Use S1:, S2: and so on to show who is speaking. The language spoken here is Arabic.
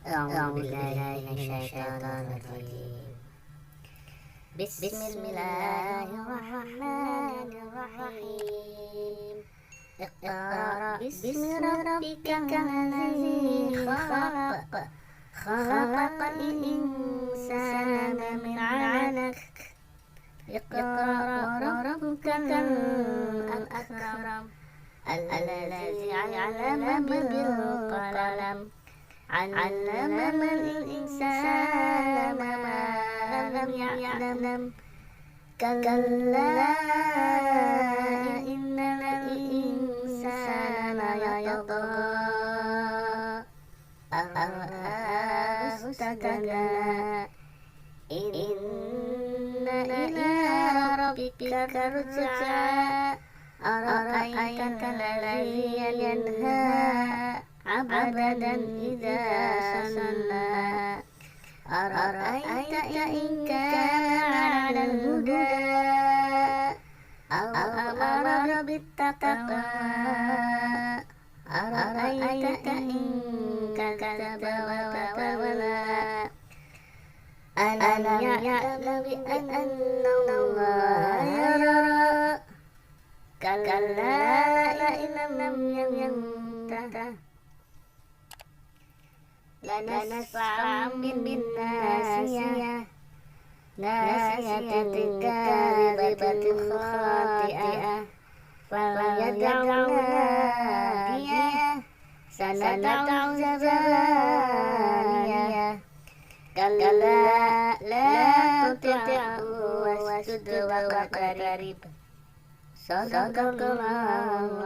S1: أعوذ بالله من الشيطان الرجيم. بسم الله الرحمن الرحيم. اقرأ باسم ربك الذي خلق، خلق الإنسان من علق. اقرأ وربك الأكرم الذي علم بالقلم، علم الإنسان ما لم يعلم. كلا إن الإنسان ليطغى أن رآه استغنى. إن إلى ربك الرجعى. أرأيت الذي ينهى عبدا إذا صلى. أرأيت إن كان على الهدى أو أمر بالتقوى. أرأيت إن كذب وتولى. ألم يعلم بأن الله يرى. كلا لئن لم ينته لنسفعا بالناسية، ناسية كاذبة خاطئة. فليدع ناديه سندع الزبانية. كلا لا تطعه واسجد واقترب. صدق الله